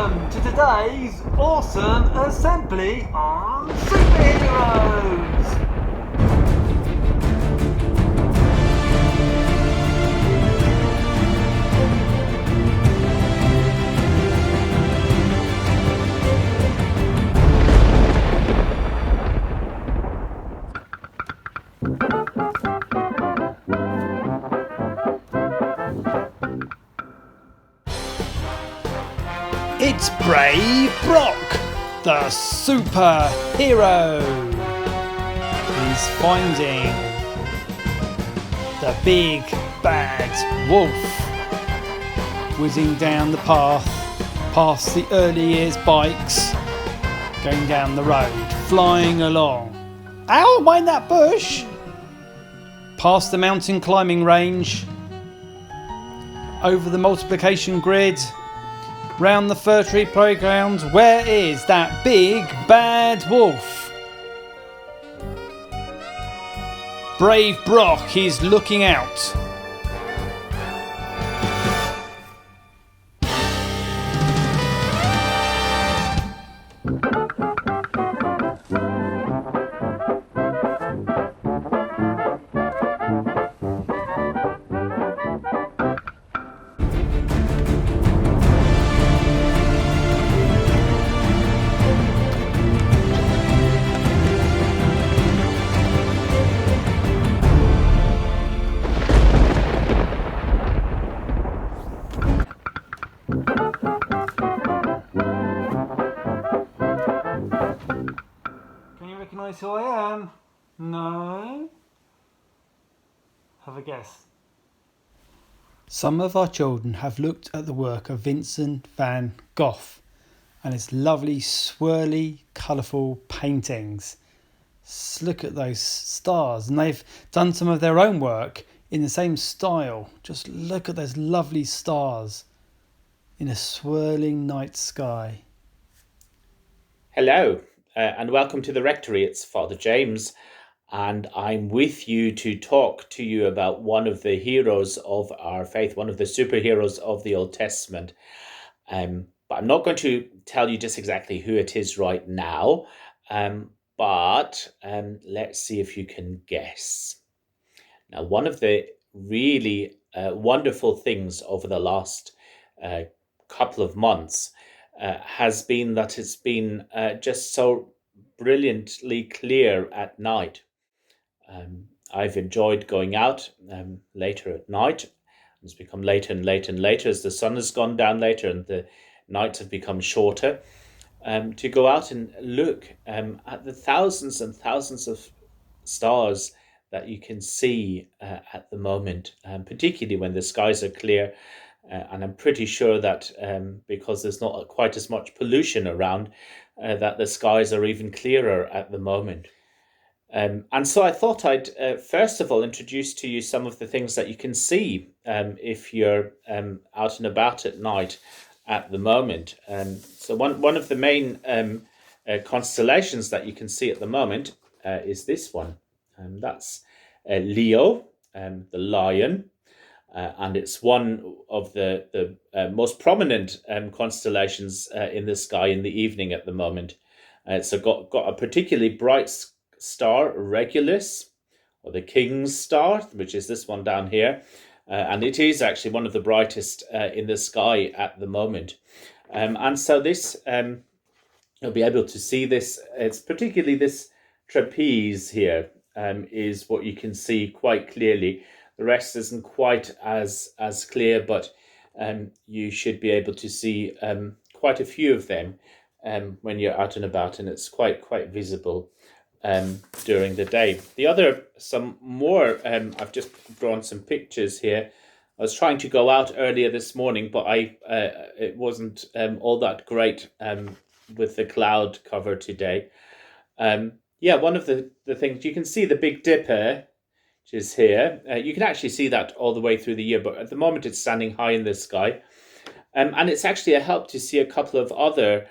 Welcome to today's awesome assembly on superheroes! It's Brave Brock, the superhero. He's finding the big bad wolf, whizzing down the path, past the early years bikes, going down the road, flying along. Ow, mind that bush! Past the mountain climbing range, over the multiplication grid, round the fir tree playground. Where is that big bad wolf? Brave Brock is looking out. Can you recognise who I am? No? Have a guess. Some of our children have looked at the work of Vincent van Gogh and his lovely swirly colourful paintings. Look at those stars, and they've done some of their own work in the same style. Just look at those lovely stars in a swirling night sky. Hello, and welcome to the Rectory. It's Father James, and I'm with you to talk to you about one of the heroes of our faith, one of the superheroes of the Old Testament. But I'm not going to tell you just exactly who it is right now, but let's see if you can guess. Now, one of the really wonderful things over the last couple of months has been that it's been just so brilliantly clear at night. I've enjoyed going out later at night. It's become later and later and later as the sun has gone down later and the nights have become shorter, to go out and look at the thousands and thousands of stars that you can see at the moment, particularly when the skies are clear. And I'm pretty sure that because there's not quite as much pollution around, that the skies are even clearer at the moment. And so I thought I'd first of all introduce to you some of the things that you can see if you're out and about at night at the moment. So one of the main constellations that you can see at the moment is this one. That's Leo, the lion. And it's one of the most prominent constellations in the sky in the evening at the moment. It's got a particularly bright star, Regulus, or the King's Star, which is this one down here. And it is actually one of the brightest in the sky at the moment. And so this, you'll be able to see this. It's particularly this trapeze here is what you can see quite clearly. The rest isn't quite as clear, but you should be able to see quite a few of them when you're out and about, and it's quite visible during the day. Some more, I've just drawn some pictures here. I was trying to go out earlier this morning, but it wasn't all that great with the cloud cover today. One of the things, you can see the Big Dipper, which is here. You can actually see that all the way through the year, but at the moment it's standing high in the sky. And it's actually a help to see a couple of other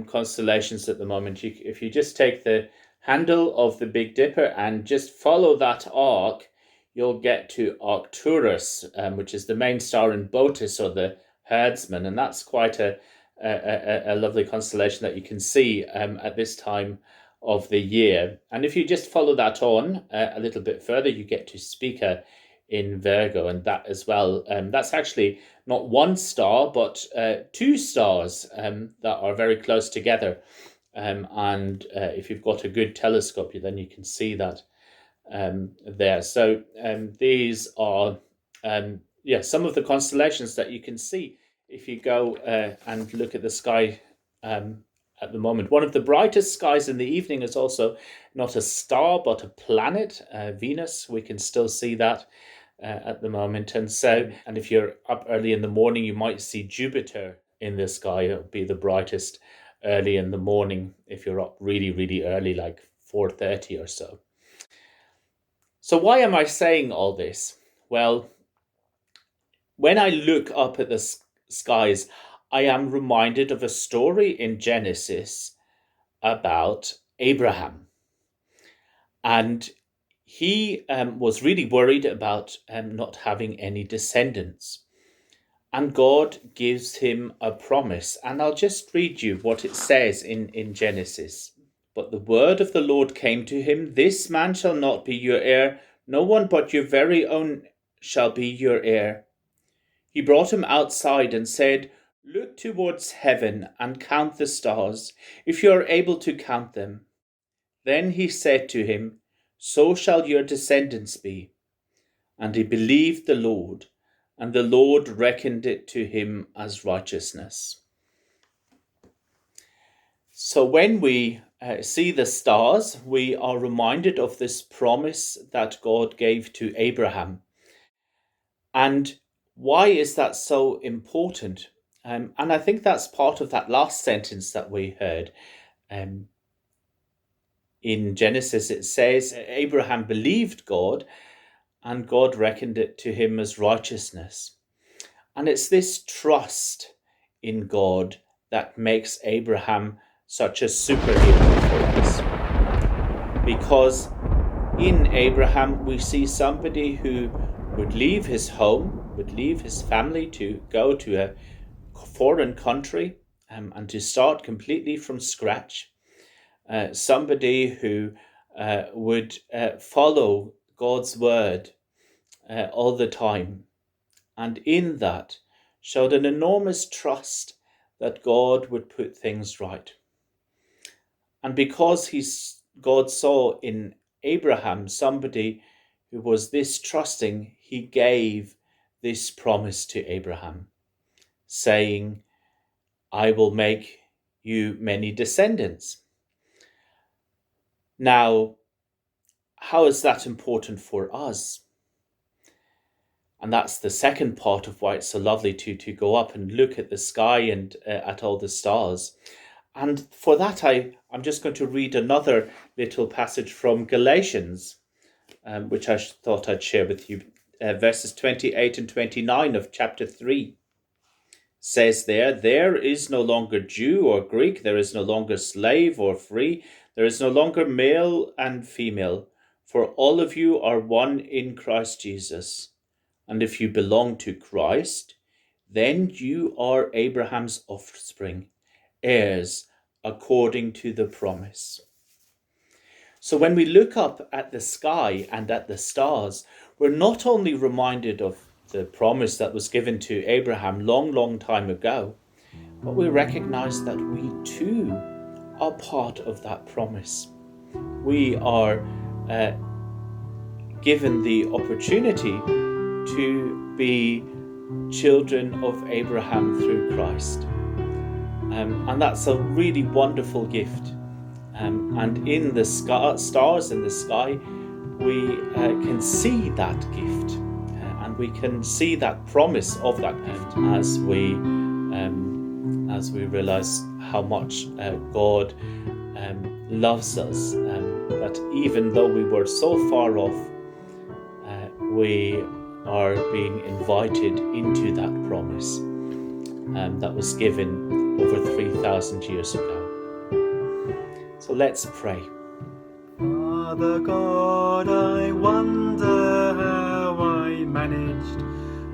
constellations at the moment. If you just take the handle of the Big Dipper and just follow that arc, you'll get to Arcturus, which is the main star in Botus, or the herdsman, and that's quite a a lovely constellation that you can see at this time of the year. And if you just follow that on a little bit further, you get to Spica in Virgo, and that as well. That's actually not one star, but two stars that are very close together. And if you've got a good telescope, then you can see that there. So these are some of the constellations that you can see if you go and look at the sky at the moment. One of the brightest skies in the evening is also not a star but a planet, Venus. We can still see that at the moment. And if you're up early in the morning, you might see Jupiter in the sky. It'll be the brightest early in the morning if you're up really, really early, like 4:30 or so. So why am I saying all this? Well, when I look up at the skies, I am reminded of a story in Genesis about Abraham. And he was really worried about not having any descendants. And God gives him a promise. And I'll just read you what it says in Genesis. But the word of the Lord came to him, "This man shall not be your heir. No one but your very own shall be your heir." He brought him outside and said, "Look towards heaven and count the stars, if you are able to count them." Then he said to him, "So shall your descendants be." And he believed the Lord, and the Lord reckoned it to him as righteousness. So when we see the stars, we are reminded of this promise that God gave to Abraham. And why is that so important? And I think that's part of that last sentence that we heard. In Genesis, it says, Abraham believed God, and God reckoned it to him as righteousness. And it's this trust in God that makes Abraham such a superhero for us. Because in Abraham, we see somebody who would leave his home, would leave his family to go to a foreign country and to start completely from scratch. Somebody who would follow God's word all the time. And in that showed an enormous trust that God would put things right. And because God saw in Abraham somebody who was this trusting, he gave this promise to Abraham, saying, "I will make you many descendants." Now, how is that important for us? And that's the second part of why it's so lovely to go up and look at the sky and at all the stars. And for that, I'm just going to read another little passage from Galatians, which I thought I'd share with you. Verses 28 and 29 of chapter 3 says there is no longer Jew or Greek, there is no longer slave or free, there is no longer male and female, for all of you are one in Christ Jesus. And if you belong to Christ, then you are Abraham's offspring, heirs according to the promise. So when we look up at the sky and at the stars, we're not only reminded of the promise that was given to Abraham long time ago, but we recognize that we too are part of that promise. We are given the opportunity to be children of Abraham through Christ. And that's a really wonderful gift. And in the stars in the sky, we can see that gift. And we can see that promise of that gift as we realize how much God loves us. That even though we were so far off, we are being invited into that promise that was given over 3,000 years ago. So let's pray. Father God, I wonder how I managed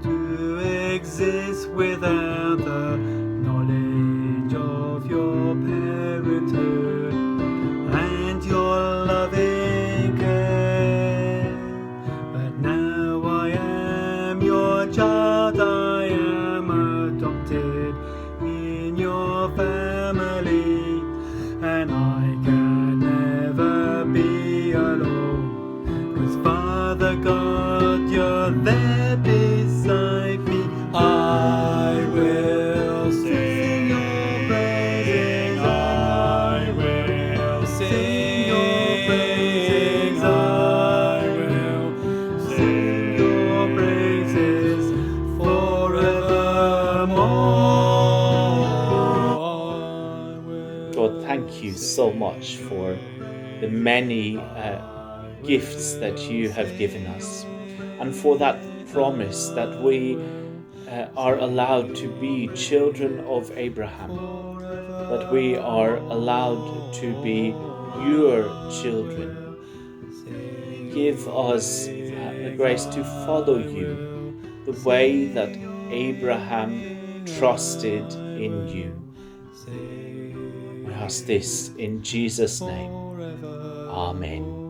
to exist without the knowledge your family, and I can never be alone. 'Cause Father God, you're there beside me. I will sing your praises. I will sing your praises. I will sing your praises forevermore. God, thank you so much for the many gifts that you have given us, and for that promise that we are allowed to be children of Abraham, that we are allowed to be your children. Give us the grace to follow you the way that Abraham trusted in you. We ask this in Jesus' name. Amen.